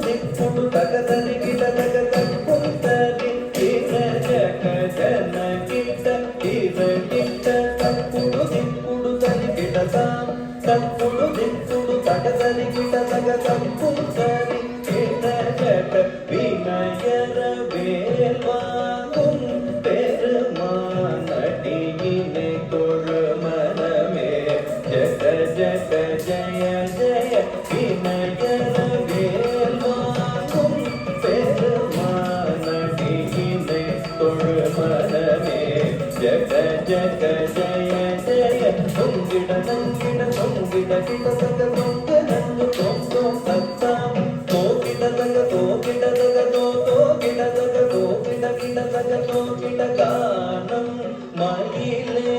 దిప్పుడు తగదని గిట తగ తప్పుంటది తీర జగ జన గిట తీర గిట తప్పుడు దిప్పుడు తని గిట తాం తప్పుడు దిప్పుడు తగదని గిట తగ తప్పుంటది తీర జగ వినయర వేల్వాంగుం பெருமானடியினை தொழுமனமே ஜக ஜக ஜய ஜய வினயர வேல்வாங்கும் பெருமானடியினை தொழுமனமே ஜக ஜக ஜய ஜய தொங்கிட நங்கிட தொங்கிட கிட தக தொங்க நங்கு தொங்கும் தத்தாம் தோகிட தக தோகிட தக தோகிட தக தோகிட கிட தக தோகிட கானம் மயிலே